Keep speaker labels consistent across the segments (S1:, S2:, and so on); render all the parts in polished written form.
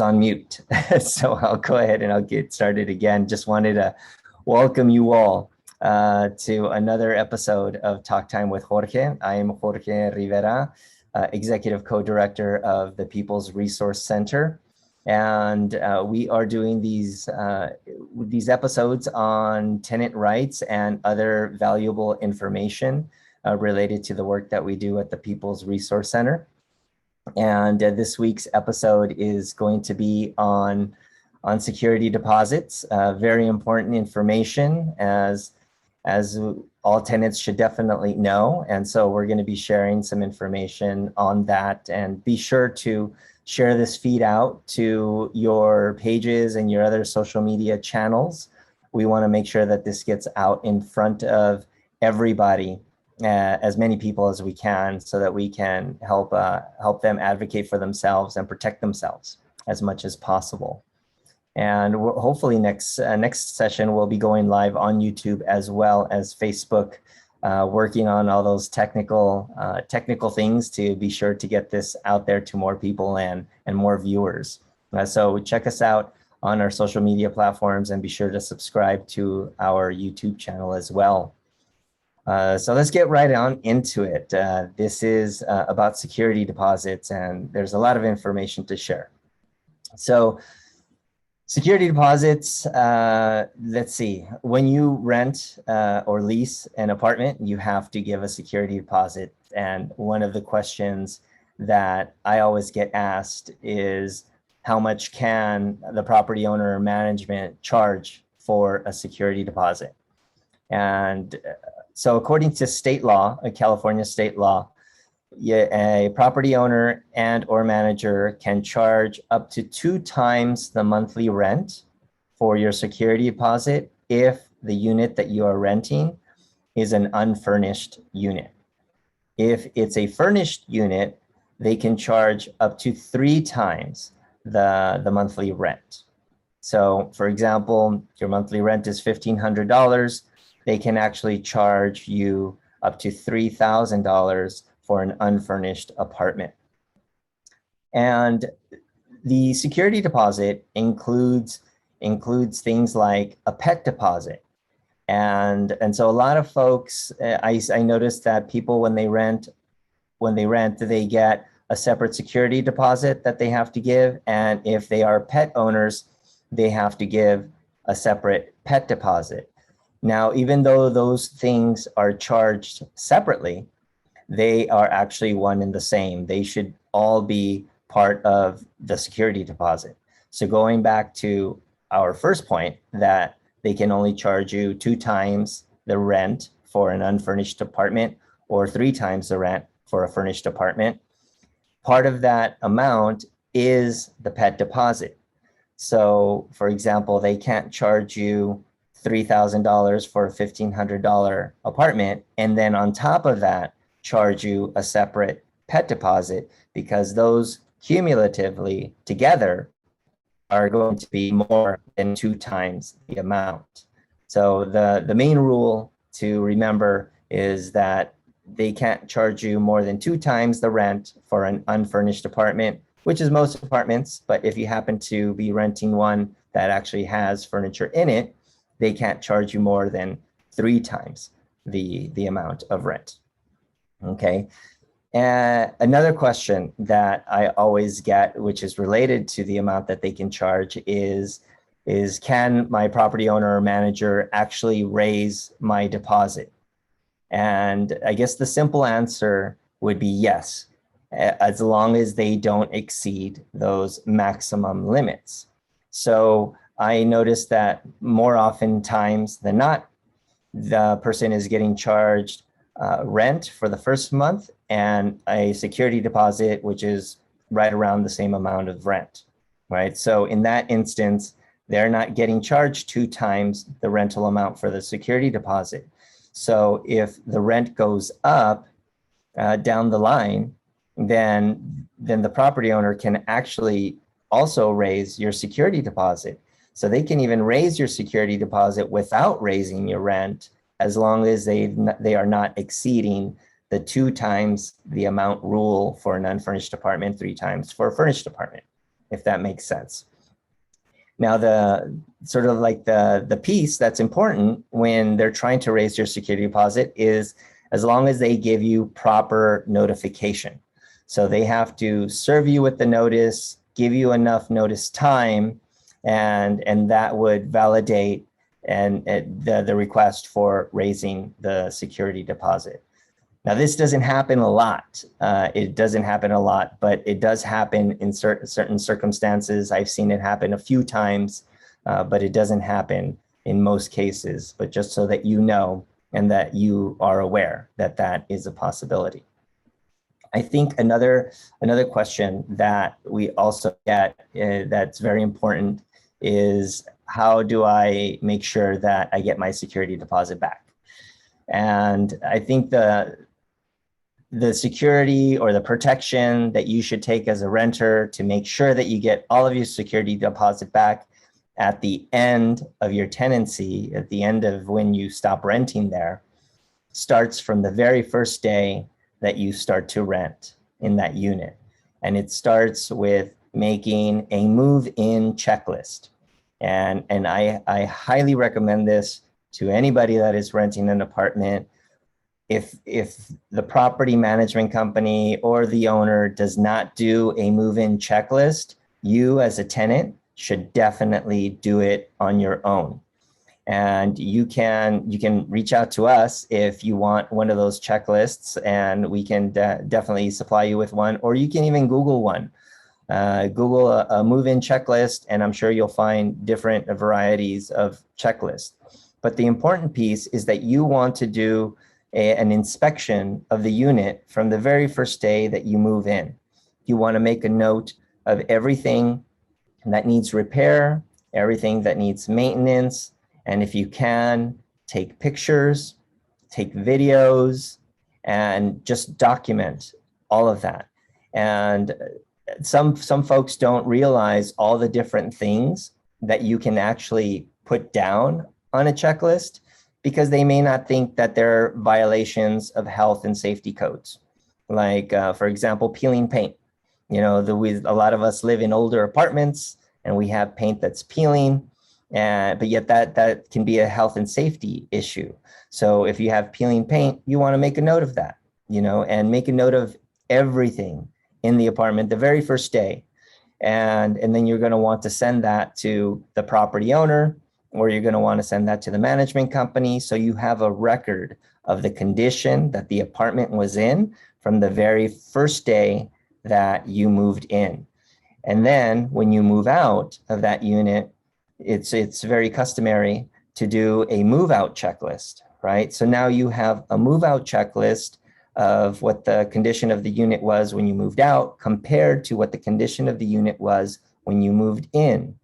S1: on mute. So I'll go ahead and I'll get started again. Just wanted to welcome you all to another episode of Talk Time with Jorge. I am Jorge Rivera, Executive Co-Director of the People's Resource Center. And we are doing these episodes on tenant rights and other valuable information related to the work that we do at the People's Resource Center. And this week's episode is going to be on security deposits, very important information as all tenants should definitely know. And so we're going to be sharing some information on that, and be sure to share this feed out to your pages and your other social media channels. We want to make sure that this gets out in front of everybody, as many people as we can, so that we can help them advocate for themselves and protect themselves as much as possible. And hopefully next session we'll be going live on YouTube as well as Facebook, working on all those technical things to be sure to get this out there to more people and more viewers. So check us out on our social media platforms and be sure to subscribe to our YouTube channel as well. So let's get right on into it. This is about security deposits, and there's a lot of information to share. So security deposits, let's see. When you rent or lease an apartment, you have to give a security deposit. And one of the questions that I always get asked is, how much can the property owner or management charge for a security deposit? And so according to state law, a California state law, a property owner and or manager can charge up to 2 times the monthly rent for your security deposit if the unit that you are renting is an unfurnished unit. If it's a furnished unit, they can charge up to 3 times the monthly rent. So for example, your monthly rent is $1,500. They can actually charge you up to $3,000 for an unfurnished apartment. And the security deposit includes things like a pet deposit. And so a lot of folks, I noticed that people, when they rent, they get a separate security deposit that they have to give. And if they are pet owners, they have to give a separate pet deposit. Now, even though those things are charged separately, they are actually one and the same. They should all be part of the security deposit. So going back to our first point, that they can only charge you 2 times the rent for an unfurnished apartment or 3 times the rent for a furnished apartment. Part of that amount is the pet deposit. So for example, they can't charge you $3,000 for a $1,500 apartment, and then on top of that, charge you a separate pet deposit, because those cumulatively together are going to be more than 2 times the amount. So the main rule to remember is that they can't charge you more than 2 times the rent for an unfurnished apartment, which is most apartments. But if you happen to be renting one that actually has furniture in it, they can't charge you more than 3 times the amount of rent. Okay. And another question that I always get, which is related to the amount that they can charge, is can my property owner or manager actually raise my deposit? And I guess the simple answer would be yes, as long as they don't exceed those maximum limits. So I noticed that more often times than not, the person is getting charged rent for the first month and a security deposit, which is right around the same amount of rent, right? So in that instance, they're not getting charged 2 times the rental amount for the security deposit. So if the rent goes up down the line, then the property owner can actually also raise your security deposit. So they can even raise your security deposit without raising your rent, as long as they are not exceeding the 2 times the amount rule for an unfurnished apartment, 3 times for a furnished apartment. if that makes sense. Now, the sort of like the piece that's important when they're trying to raise your security deposit is as long as they give you proper notification. So they have to serve you with the notice, give you enough notice time, and that would validate the request for raising the security deposit. Now, this doesn't happen a lot. It doesn't happen a lot, but it does happen in certain circumstances. I've seen it happen a few times, but it doesn't happen in most cases. But just so that you know and that you are aware that that is a possibility. I think another question that we also get that's very important is, how do I make sure that I get my security deposit back? And I think the security or the protection that you should take as a renter to make sure that you get all of your security deposit back at the end of your tenancy, at the end of when you stop renting there, starts from the very first day that you start to rent in that unit. And it starts with making a move-in checklist. And I highly recommend this to anybody that is renting an apartment. If the property management company or the owner does not do a move-in checklist, you as a tenant should definitely do it on your own. And you can reach out to us if you want one of those checklists, and we can definitely supply you with one, or you can even Google one. Google a move-in checklist, and I'm sure you'll find different varieties of checklists. But the important piece is that you want to do an inspection of the unit from the very first day that you move in. You want to make a note of everything that needs repair, everything that needs maintenance, and if you can, take pictures, take videos, and just document all of that. And some folks don't realize all the different things that you can actually put down on a checklist, because they may not think that there are violations of health and safety codes. Like, for example, peeling paint. You know, a lot of us live in older apartments and we have paint that's peeling, but yet that can be a health and safety issue. So if you have peeling paint, you want to make a note of that, you know, and make a note of everything in the apartment the very first day. And then you're going to want to send that to the property owner, or you're going to want to send that to the management company, so you have a record of the condition that the apartment was in from the very first day that you moved in. And then when you move out of that unit, it's very customary to do a move out checklist, right? So now you have a move out checklist of what the condition of the unit was when you moved out compared to what the condition of the unit was when you moved in.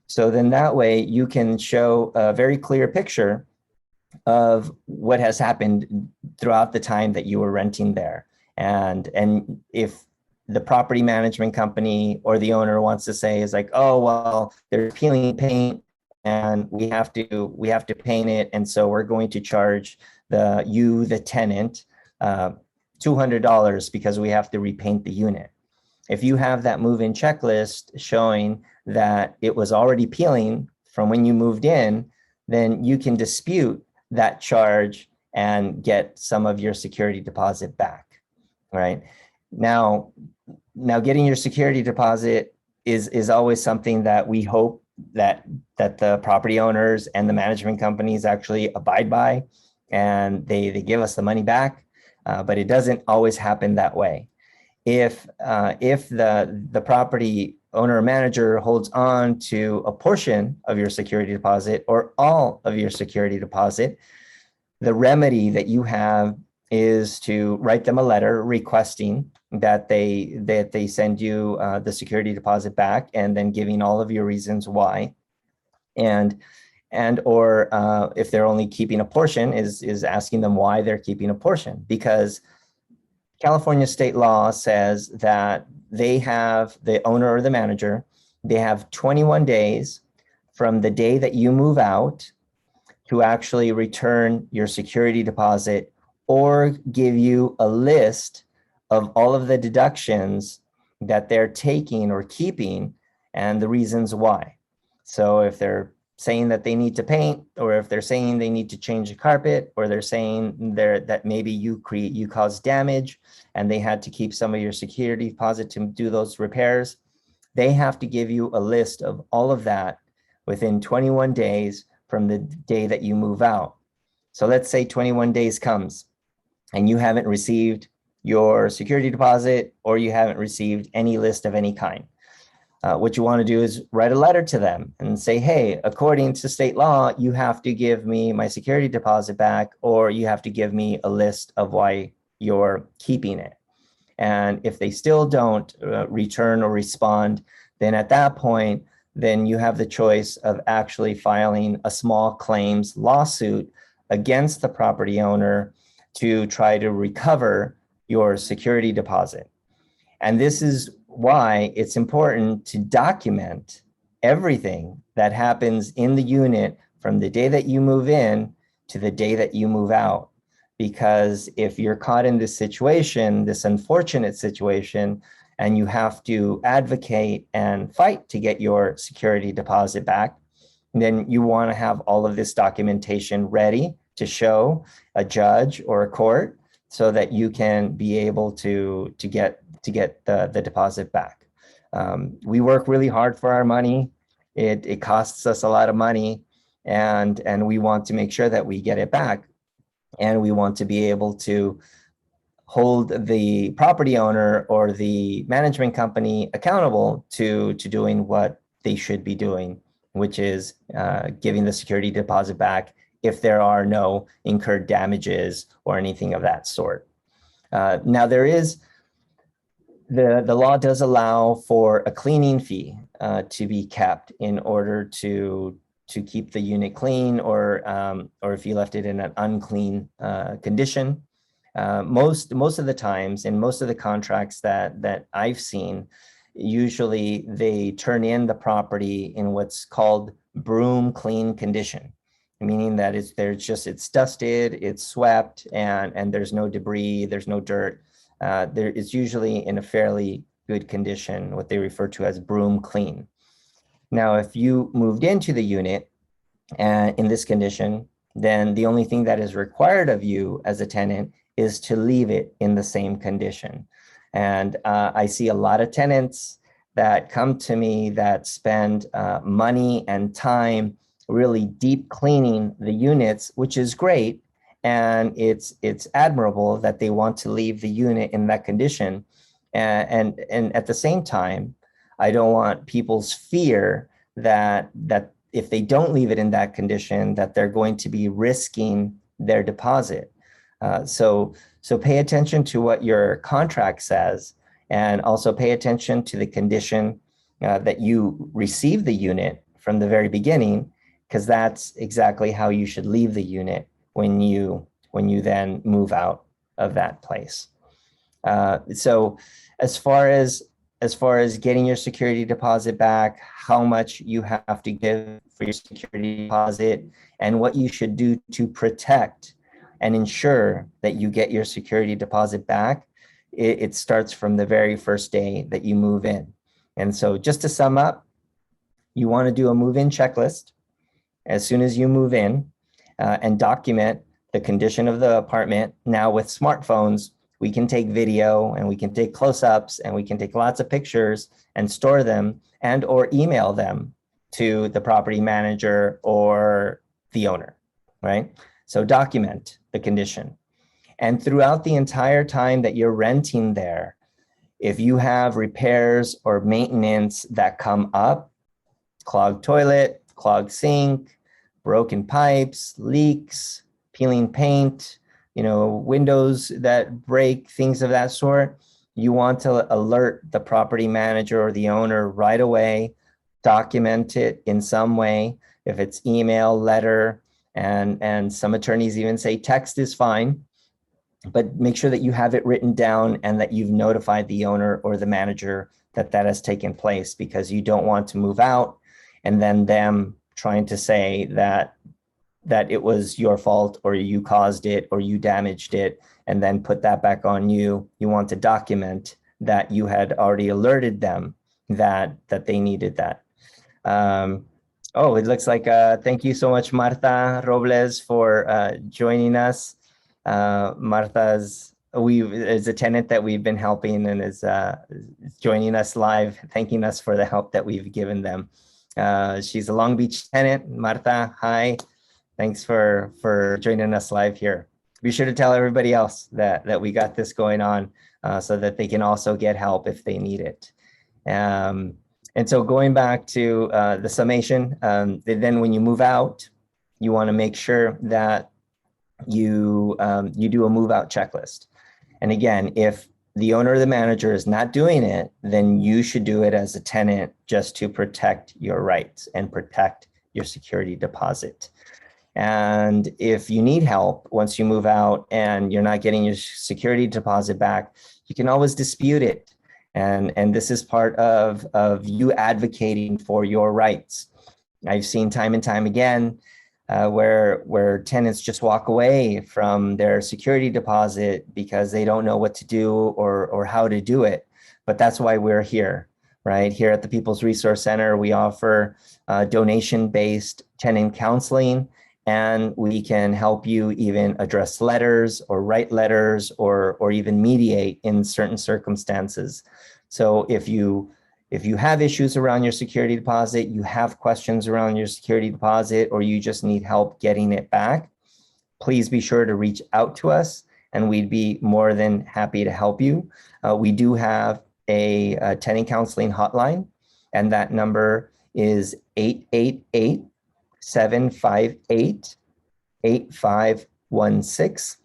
S1: So then that way you can show a very clear picture of what has happened throughout the time that you were renting there. And if the property management company or the owner wants to say is like, oh, well, they're peeling paint and we have to paint it, and so we're going to charge the tenant $200 because we have to repaint the unit. If you have that move-in checklist showing that it was already peeling from when you moved in, then you can dispute that charge and get some of your security deposit back, right? Now getting your security deposit is always something that we hope that the property owners and the management companies actually abide by, and they give us the money back, but it doesn't always happen that way. If the property owner or manager holds on to a portion of your security deposit or all of your security deposit, the remedy that you have is to write them a letter requesting that they send you the security deposit back, and then giving all of your reasons why, and or if they're only keeping a portion, is asking them why they're keeping a portion, because California state law says that the owner or the manager, they have 21 days from the day that you move out to actually return your security deposit or give you a list of all of the deductions that they're taking or keeping and the reasons why. So if they're saying that they need to paint, or if they're saying they need to change the carpet, or they're saying that maybe you caused damage and they had to keep some of your security deposit to do those repairs, they have to give you a list of all of that within 21 days from the day that you move out. So let's say 21 days comes and you haven't received your security deposit, or you haven't received any list of any kind. What you want to do is write a letter to them and say, hey, according to state law, you have to give me my security deposit back, or you have to give me a list of why you're keeping it. And if they still don't return or respond, then at that point, then you have the choice of actually filing a small claims lawsuit against the property owner to try to recover your security deposit. And this is why it's important to document everything that happens in the unit from the day that you move in to the day that you move out. Because if you're caught in this situation, this unfortunate situation, and you have to advocate and fight to get your security deposit back, then you want to have all of this documentation ready to show a judge or a court so that you can be able to get the deposit back. We work really hard for our money. It costs us a lot of money, and we want to make sure that we get it back. And we want to be able to hold the property owner or the management company accountable to doing what they should be doing, which is giving the security deposit back if there are no incurred damages or anything of that sort. Now, there is the law does allow for a cleaning fee to be kept in order to keep the unit clean, or if you left it in an unclean condition. Most of the times, in most of the contracts that I've seen, usually they turn in the property in what's called broom clean condition, meaning that it's dusted, it's swept, and there's no debris, there's no dirt. It's usually in a fairly good condition, what they refer to as broom clean. Now, if you moved into the unit in this condition, then the only thing that is required of you as a tenant is to leave it in the same condition. And I see a lot of tenants that come to me that spend money and time really deep cleaning the units, which is great. And it's admirable that they want to leave the unit in that condition. And at the same time, I don't want people's fear that if they don't leave it in that condition, that they're going to be risking their deposit. So pay attention to what your contract says, and also pay attention to the condition that you receive the unit from the very beginning, because that's exactly how you should leave the unit when you then move out of that place. So as far as getting your security deposit back, how much you have to give for your security deposit, and what you should do to protect and ensure that you get your security deposit back, it starts from the very first day that you move in. And so just to sum up, you want to do a move-in checklist as soon as you move in, and document the condition of the apartment. Now with smartphones, we can take video and we can take close-ups and we can take lots of pictures and store them and or email them to the property manager or the owner, right? So document the condition. And throughout the entire time that you're renting there, if you have repairs or maintenance that come up, clogged toilet, clogged sink, broken pipes, leaks, peeling paint, windows that break, things of that sort, you want to alert the property manager or the owner right away, document it in some way. If it's email, letter, and some attorneys even say text is fine, but make sure that you have it written down and that you've notified the owner or the manager that has taken place, because you don't want to move out and then them trying to say that it was your fault, or you caused it, or you damaged it, and then put that back on you. You want to document that you had already alerted them that they needed that. Oh, it looks like, thank you so much, Marta Robles, for joining us. Marta's is a tenant that we've been helping and is joining us live, thanking us for the help that we've given them. She's a Long Beach tenant. Marta, hi. Thanks for joining us live here. Be sure to tell everybody else that we got this going on so that they can also get help if they need it. And so going back to the summation, then when you move out, you want to make sure that you do a move out checklist. And again, if the owner or the manager is not doing it, then you should do it as a tenant just to protect your rights and protect your security deposit. And if you need help once you move out and you're not getting your security deposit back, you can always dispute it. And this is part of you advocating for your rights. I've seen time and time again where tenants just walk away from their security deposit because they don't know what to do or how to do it. But that's why we're here, right? Here at the People's Resource Center, we offer donation-based tenant counseling, and we can help you even address letters or write letters or even mediate in certain circumstances. So if you have issues around your security deposit, you have questions around your security deposit, or you just need help getting it back, please be sure to reach out to us and we'd be more than happy to help you. We do have a tenant counseling hotline, and that number is 888-758-8516.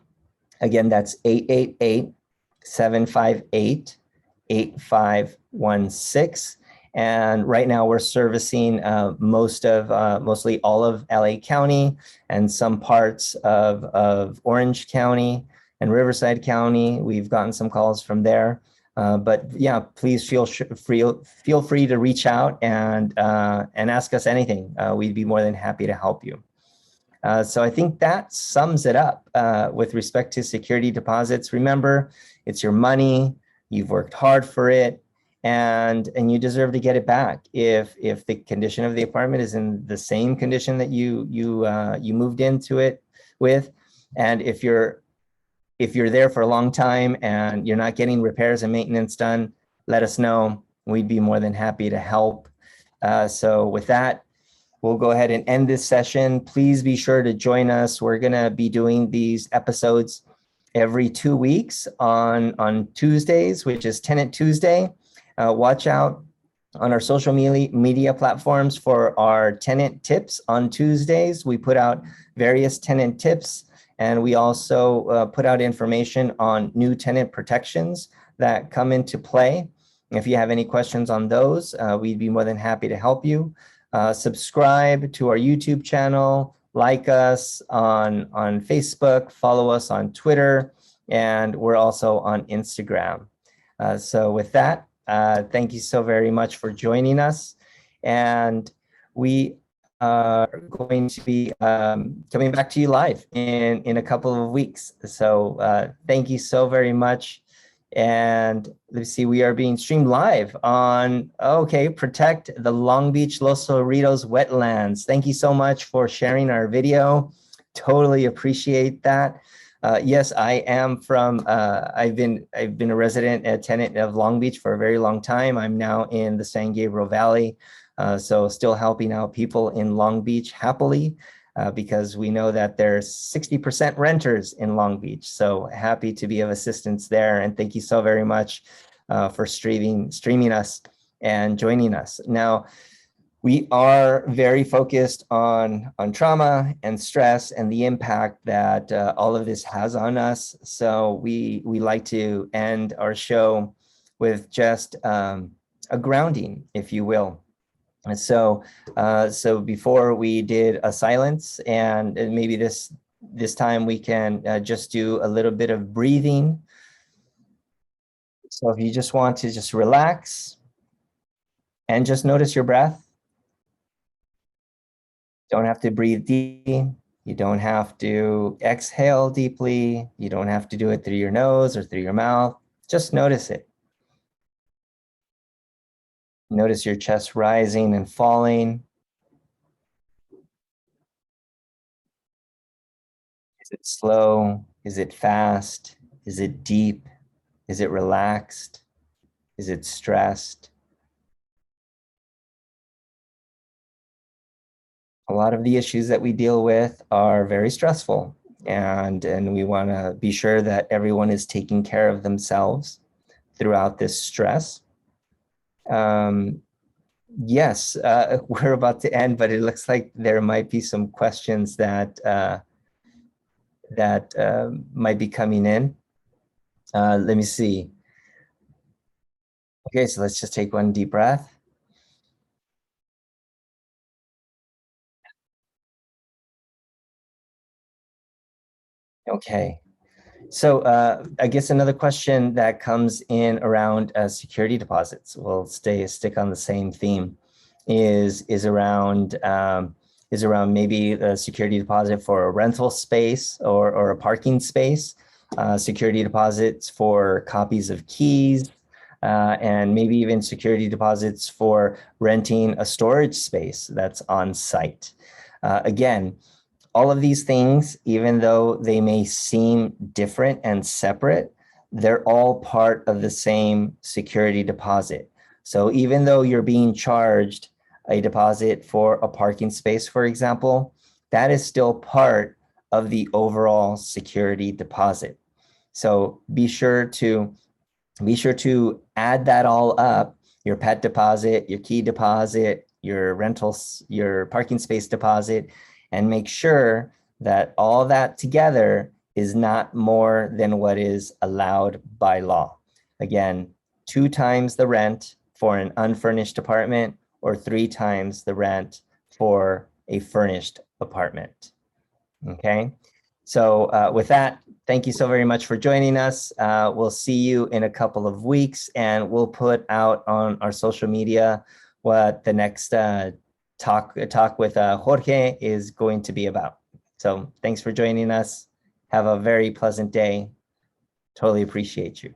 S1: Again, that's 888-758-8516. And right now we're servicing mostly all of LA County and some parts of Orange County and Riverside County. We've gotten some calls from there. But yeah, please feel free to reach out and ask us anything. We'd be more than happy to help you. So I think that sums it up with respect to security deposits. Remember, it's your money. You've worked hard for it, and you deserve to get it back. If the condition of the apartment is in the same condition that you moved into it with, and if you're there for a long time and you're not getting repairs and maintenance done, let us know. We'd be more than happy to help. So with that, we'll go ahead and end this session. Please be sure to join us. We're gonna be doing these episodes every 2 weeks on Tuesdays, which is Tenant Tuesday. Watch out on our social media platforms for our tenant tips on Tuesdays. We put out various tenant tips, and we also put out information on new tenant protections that come into play. If you have any questions on those, we'd be more than happy to help you. Subscribe to our YouTube channel, like us on Facebook, follow us on Twitter, and we're also on Instagram. So with that, thank you so very much for joining us. And we are going to be coming back to you live in a couple of weeks. So thank you so very much. And let's see, we are being streamed live on, Protect the Long Beach Los Cerritos wetlands. Thank you so much for sharing our video. Totally appreciate that. Yes, I am from, I've been a resident, a tenant of Long Beach for a very long time. I'm now in the San Gabriel Valley. So still helping out people in Long Beach happily, because we know that there's 60% renters in Long Beach. So happy to be of assistance there. And thank you so very much for streaming us and joining us. Now, we are very focused on trauma and stress and the impact that all of this has on us. So we like to end our show with just a grounding, if you will. And so before we did a silence, and maybe this time we can just do a little bit of breathing. So if you just want to just relax and just notice your breath. Don't have to breathe deep. You don't have to exhale deeply. You don't have to do it through your nose or through your mouth. Just notice it. Notice your chest rising and falling. Is it slow? Is it fast? Is it deep? Is it relaxed? Is it stressed? A lot of the issues that we deal with are very stressful, and we want to be sure that everyone is taking care of themselves throughout this stress. Yes, we're about to end, but it looks like there might be some questions that might be coming in. Let me see. Okay, so let's just take one deep breath. Okay. So I guess another question that comes in around security deposits, we'll stick on the same theme, is around maybe a security deposit for a rental space or a parking space, security deposits for copies of keys, and maybe even security deposits for renting a storage space that's on site. Again, all of these things, even though they may seem different and separate, they're all part of the same security deposit. So even though you're being charged a deposit for a parking space, for example, that is still part of the overall security deposit. So be sure to add that all up, your pet deposit, your key deposit, your rentals, your parking space deposit, and make sure that all that together is not more than what is allowed by law. Again, 2 times the rent for an unfurnished apartment or 3 times the rent for a furnished apartment. Okay. So with that, thank you so very much for joining us. We'll see you in a couple of weeks, and we'll put out on our social media what the next talk with Jorge is going to be about. So thanks for joining us. Have a very pleasant day. Totally appreciate you.